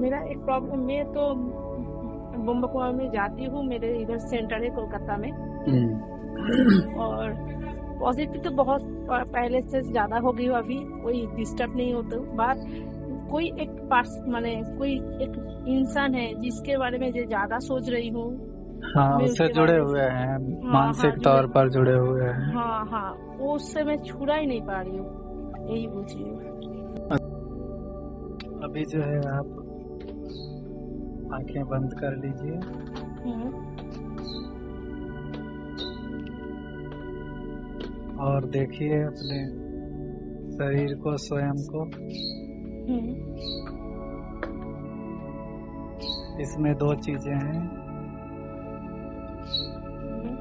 मेरा एक प्रॉब्लम, मैं तो बम्बा कुमार में जाती हूँ, मेरे इधर सेंटर है कोलकाता में। और पॉजिटिव तो बहुत पहले से ज्यादा हो गई हूँ, अभी कोई डिस्टर्ब नहीं होता बात। कोई एक पास माने कोई एक इंसान है जिसके बारे में जो ज्यादा सोच रही हूँ, हाँ, मैं उससे उसके जुड़े बारे में। हुए हैं, हाँ हाँ, मानसिक जुड़े। तौर पर जुड़े हुए हैं। हाँ हाँ, वो उससे मैं छुड़ा ही नहीं पा रही हूँ, यही पूछ रही हूँ। अभी जो है आप आंखें बंद कर लीजिए हम्म और देखिए अपने शरीर को, स्वयं को। हम्म इसमें दो चीजें हैं, हम्म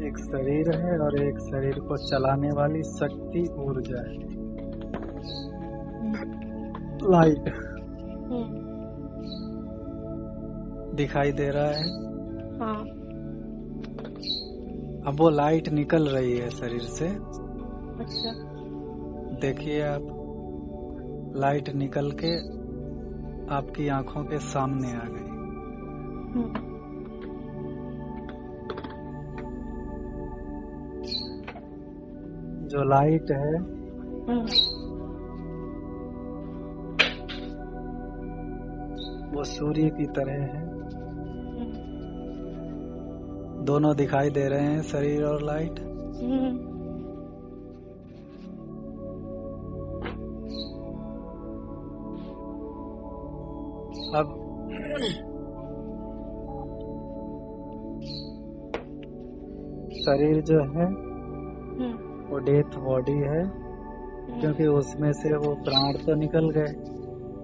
एक शरीर है और एक शरीर को चलाने वाली शक्ति, ऊर्जा है, लाइट हम्म, दिखाई दे रहा है। हाँ। अब वो लाइट निकल रही है शरीर से। अच्छा। देखिए आप, लाइट निकल के आपकी आंखों के सामने आ गई। हम्म जो लाइट है हम्म वो सूर्य की तरह है। हम्म दोनों दिखाई दे रहे हैं, शरीर और लाइट। हम्म अब शरीर जो है हम्म वो डेथ बॉडी है, क्योंकि उसमें से वो प्राण तो निकल गए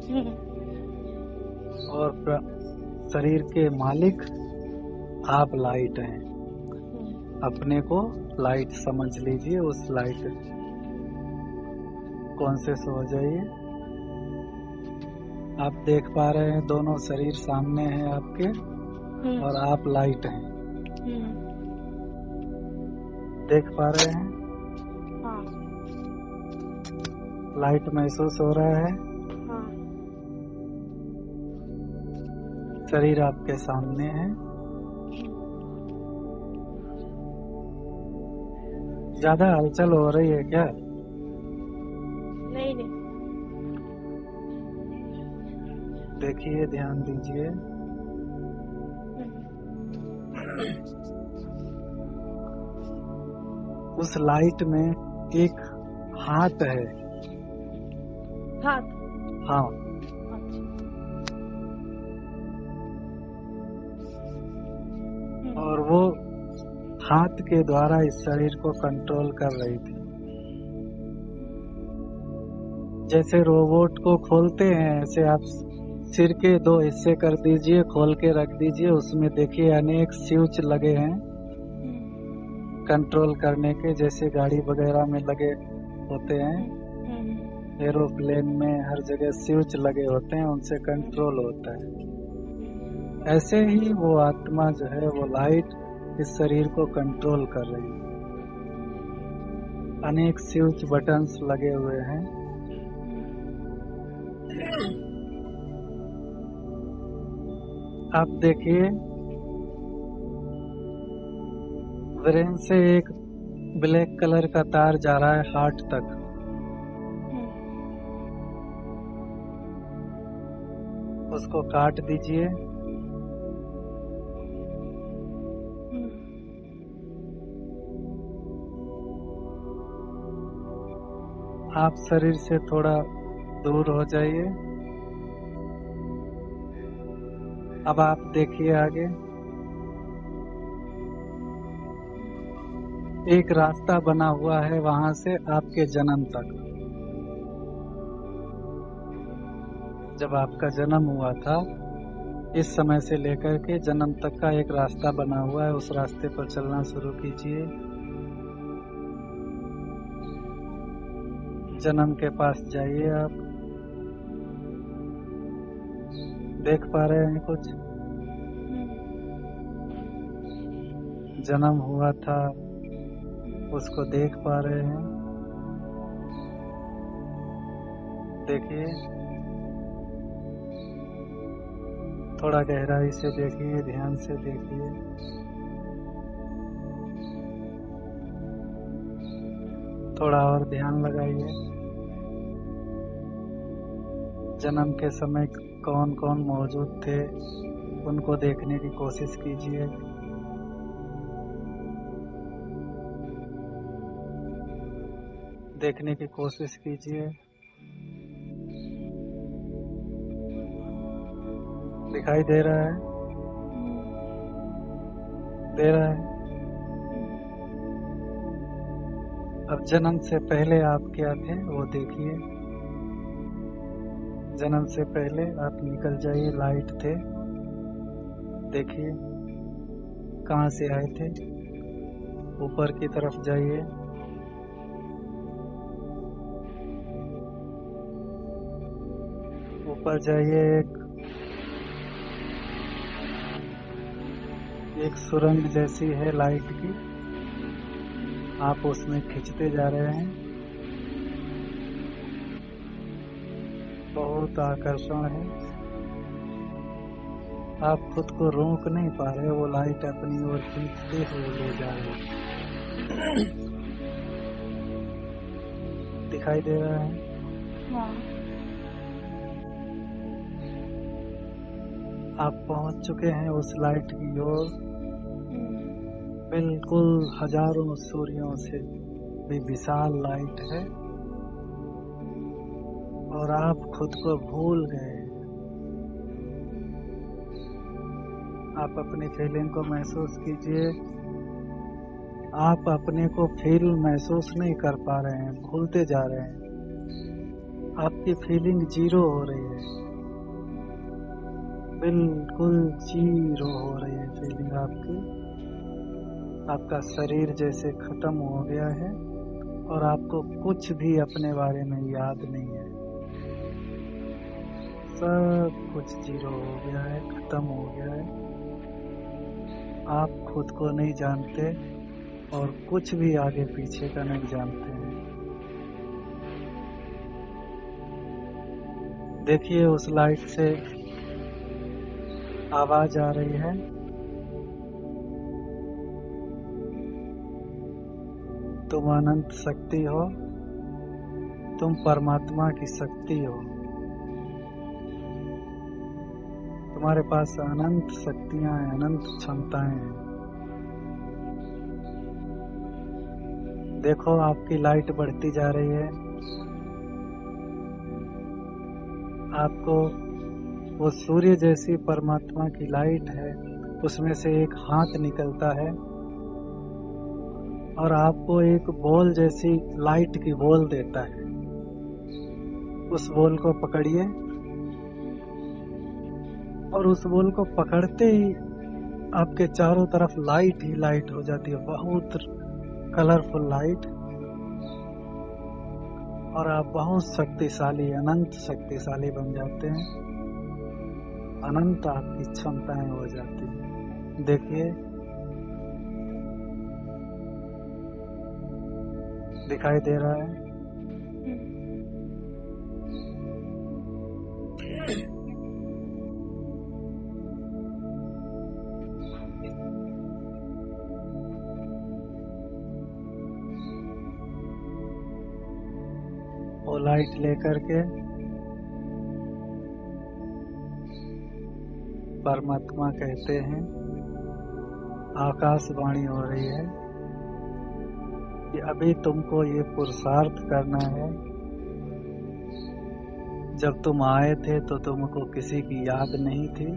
हम्म और शरीर के मालिक आप लाइट हैं। अपने को लाइट समझ लीजिए, उस लाइट कॉन्शियस हो जाइए। आप देख पा रहे हैं दोनों शरीर सामने हैं आपके, और आप लाइट हैं। देख पा रहे हैं, हाँ लाइट महसूस हो रहा है। हाँ शरीर आपके सामने है। ज्यादा हलचल हो रही है क्या? नहीं नहीं। देखिए, ध्यान दीजिए। उस लाइट में एक हाथ है। हाथ। हाँ, अच्छा। और वो हाथ के द्वारा इस शरीर को कंट्रोल कर रही थी। जैसे रोबोट को खोलते हैं, ऐसे आप सिर के दो हिस्से कर दीजिए, खोल के रख दीजिए। उसमें देखिए अनेक स्विच लगे हैं कंट्रोल करने के, जैसे गाड़ी वगैरह में लगे होते हैं। एरोप्लेन में हर जगह स्विच लगे होते हैं, उनसे कंट्रोल होता है। ऐसे ही वो आत्मा जो है, वो लाइट इस शरीर को कंट्रोल कर रही है। अनेक स्विच बटन्स लगे हुए हैं। आप देखिए, ब्रेन से एक ब्लैक कलर का तार जा रहा है हार्ट तक। उसको काट दीजिए। आप शरीर से थोड़ा दूर हो जाइए। अब आप देखिए आगे, एक रास्ता बना हुआ है वहां से आपके जन्म तक। जब आपका जन्म हुआ था, इस समय से लेकर के जन्म तक का एक रास्ता बना हुआ है। उस रास्ते पर चलना शुरू कीजिए। जन्म के पास जाइए। आप देख पा रहे हैं कुछ? जन्म हुआ था, उसको देख पा रहे हैं? देखिए, थोड़ा गहराई से देखिए, ध्यान से देखिए। थोड़ा और ध्यान लगाइए। जन्म के समय कौन कौन मौजूद थे उनको देखने की कोशिश कीजिए। देखने की कोशिश कीजिए। दिखाई दे रहा है? दे रहा है। अब जन्म से पहले आप क्या थे वो देखिए। जन्म से पहले आप निकल जाइए, लाइट थे, देखिए कहाँ से आए थे। ऊपर की तरफ जाइए। ऊपर जाइए। एक सुरंग जैसी है लाइट की, आप उसमें खींचते जा रहे हैं। बहुत आकर्षण है। आप खुद को रोक नहीं पा रहे, वो लाइट अपनी ओर खींचते हुए ले जा रहे हैं। दिखाई दे रहा है? हाँ। आप पहुंच चुके हैं उस लाइट की ओर। बिल्कुल हजारों सूर्यों से भी विशाल लाइट है और आप खुद को भूल गए। आप अपनी फीलिंग को महसूस कीजिए। आप अपने को फील महसूस नहीं कर पा रहे हैं, भूलते जा रहे हैं। आपकी फीलिंग जीरो हो रही है, बिल्कुल जीरो हो रही है फीलिंग आपकी। आपका शरीर जैसे खत्म हो गया है और आपको कुछ भी अपने बारे में याद नहीं है। सब कुछ जीरो हो गया है, खत्म हो गया है। आप खुद को नहीं जानते और कुछ भी आगे पीछे का नहीं जानते हैं। देखिए उस लाइट से आवाज आ रही है। तुम अनंत शक्ति हो, तुम परमात्मा की शक्ति हो। तुम्हारे पास अनंत शक्तियां हैं, अनंत क्षमताएं हैं। देखो आपकी लाइट बढ़ती जा रही है। आपको वो सूर्य जैसी परमात्मा की लाइट है, उसमें से एक हाथ निकलता है और आपको एक बॉल जैसी लाइट की बॉल देता है। उस बॉल को पकड़िए और उस बॉल को पकड़ते ही आपके चारों तरफ लाइट ही लाइट हो जाती है, बहुत कलरफुल लाइट, और आप बहुत शक्तिशाली, अनंत शक्तिशाली बन जाते हैं। अनंत आपकी क्षमताएं हो जाती हैं। देखिए दिखाई दे रहा है? वो लाइट लेकर के परमात्मा कहते हैं, आकाशवाणी हो रही है कि अभी तुमको ये पुरुषार्थ करना है। जब तुम आए थे तो तुमको किसी की याद नहीं थी,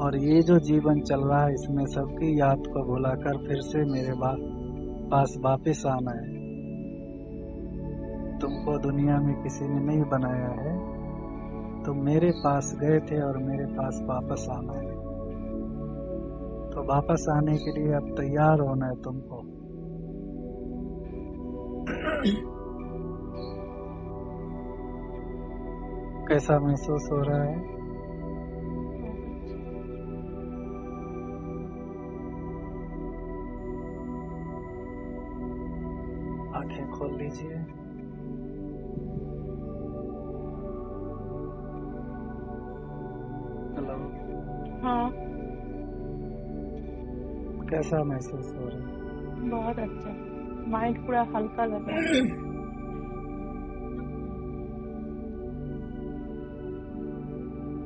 और ये जो जीवन चल रहा है इसमें सबकी याद को भुलाकर फिर से मेरे पास वापस आना है। तुमको दुनिया में किसी ने नहीं बनाया है, तुम मेरे पास गए थे और मेरे पास वापस आना है। तो वापस आने के लिए अब तैयार होना है तुमको। कैसा महसूस हो रहा है? आंखें खोल लीजिए। मतलब हाँ, कैसा महसूस हो रहा है? बहुत अच्छा, माइंड पूरा हल्का लग रहा है।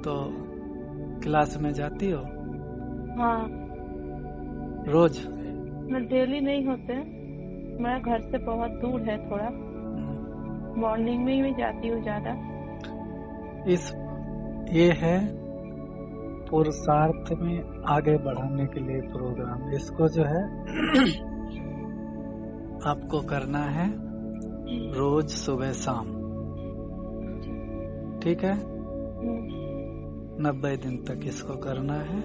तो क्लास में जाती हो हाँ, रोज? मैं डेली नहीं होते, मैं घर से बहुत दूर है थोड़ा, मॉर्निंग में ही जाती हूँ ज्यादा। ये है पुरुषार्थ में आगे बढ़ाने के लिए प्रोग्राम। इसको जो है आपको करना है रोज सुबह शाम, ठीक है? 90 दिन तक इसको करना है।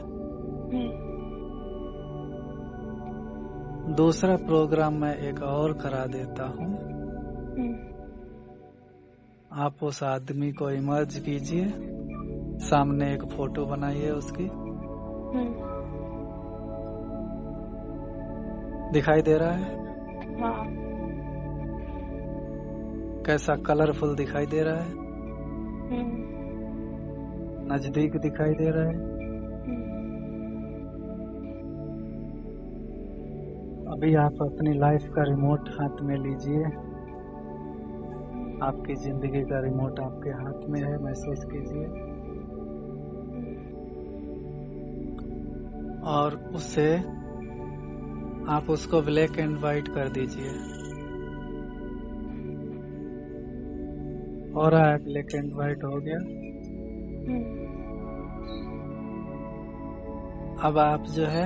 दूसरा प्रोग्राम मैं एक और करा देता हूँ। आप उस आदमी को इमर्ज कीजिए, सामने एक फोटो बनाइए उसकी। दिखाई दे रहा है? हाँ, कैसा कलरफुल दिखाई दे रहा है? नजदीक दिखाई दे रहा है? अभी आप अपनी लाइफ का रिमोट हाथ में लीजिए। आपकी जिंदगी का रिमोट आपके हाथ में है, महसूस कीजिए। और उससे आप उसको ब्लैक एंड व्हाइट कर दीजिए। हो रहा है, ब्लैक एंड व्हाइट हो गया। अब आप जो है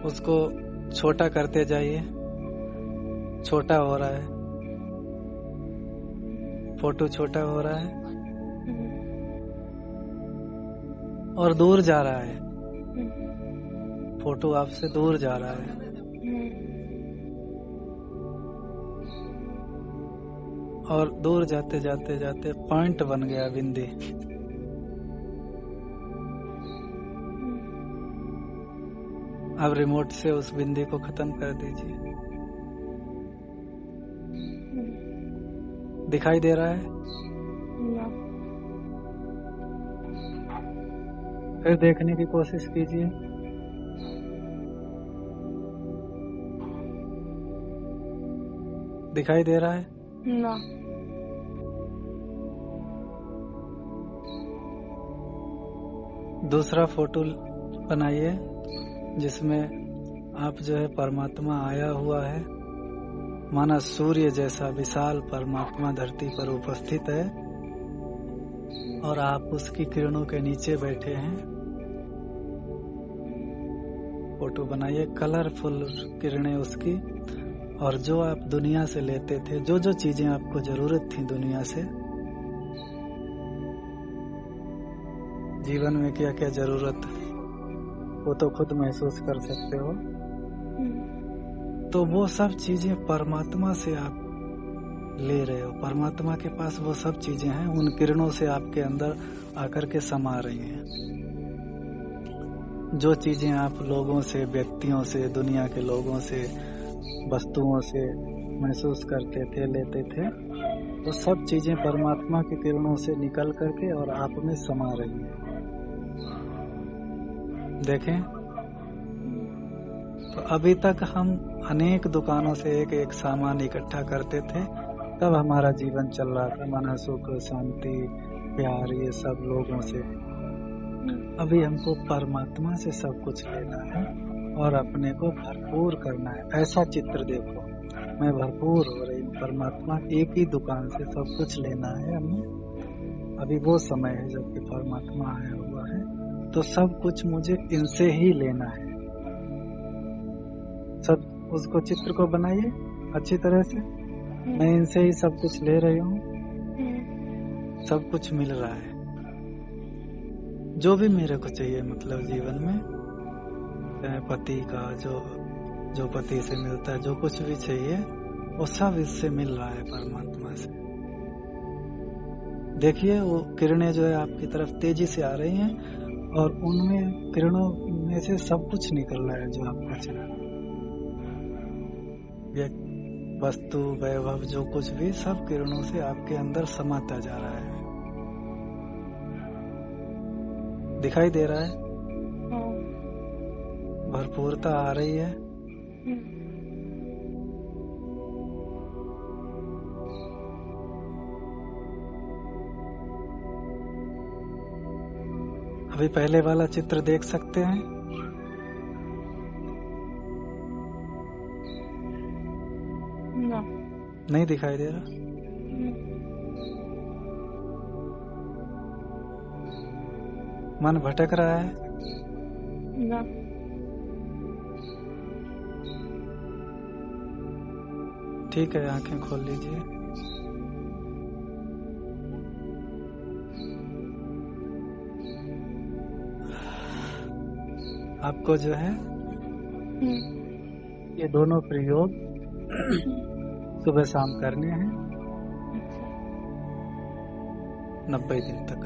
उसको छोटा करते जाइए। छोटा हो रहा है, फोटो छोटा हो रहा है और दूर जा रहा है। फोटो आपसे दूर जा रहा है। और दूर जाते जाते जाते पॉइंट बन गया, बिंदी। अब रिमोट से उस बिंदी को खत्म कर दीजिए। दिखाई दे रहा है? फिर देखने की कोशिश कीजिए। दिखाई दे रहा है? ना। दूसरा फोटो बनाइए जिसमें आप जो है परमात्मा आया हुआ है, माना सूर्य जैसा विशाल परमात्मा धरती पर उपस्थित है और आप उसकी किरणों के नीचे बैठे हैं। फोटो बनाइए, कलरफुल किरणें उसकी। और जो आप दुनिया से लेते थे, जो जो चीजें आपको जरूरत थी दुनिया से, जीवन में क्या क्या जरूरत, वो तो खुद महसूस कर सकते हो। तो वो सब चीजें परमात्मा से आप ले रहे हो। परमात्मा के पास वो सब चीजें हैं, उन किरणों से आपके अंदर आकर के समा रही हैं। जो चीजें आप लोगों से, व्यक्तियों से, दुनिया के लोगों से, वस्तुओं से महसूस करते थे, लेते थे, वो सब चीजें परमात्मा की किरणों से निकल करके और आप में समा रही हैं। देखें तो अभी तक हम अनेक दुकानों से एक एक सामान इकट्ठा करते थे, तब हमारा जीवन चल रहा था, माना सुख, शांति, प्यार, ये सब लोगों से। अभी हमको परमात्मा से सब कुछ लेना है और अपने को भरपूर करना है। ऐसा चित्र देखो, मैं भरपूर हो रही हूँ। परमात्मा एक ही दुकान से सब कुछ लेना है हमें। अभी वो समय है जबकि परमात्मा आया हुआ है, तो सब कुछ मुझे इनसे ही लेना है। सब उसको चित्र को बनाइए अच्छी तरह से। मैं इनसे ही सब कुछ ले रही हूँ, सब कुछ मिल रहा है। जो भी मेरे को चाहिए, मतलब जीवन में पति का जो पति से मिलता है, जो कुछ भी चाहिए वो सब इससे मिल रहा है, परमात्मा से। देखिए वो किरणें जो है आपकी तरफ तेजी से आ रही हैं और उनमें किरणों में से सब कुछ निकल रहा है जो आपको चाहिए। वस्तु, वैभव, जो कुछ भी, सब किरणों से आपके अंदर समाता जा रहा है। दिखाई दे रहा है, हाँ। भरपूरता आ रही है। अभी पहले वाला चित्र देख सकते हैं। ना। नहीं दिखाई दे रहा। मन भटक रहा है। ना। ठीक है, आंखें खोल लीजिए। आपको जो है ये दोनों प्रयोग सुबह शाम करने हैं 90 दिन तक।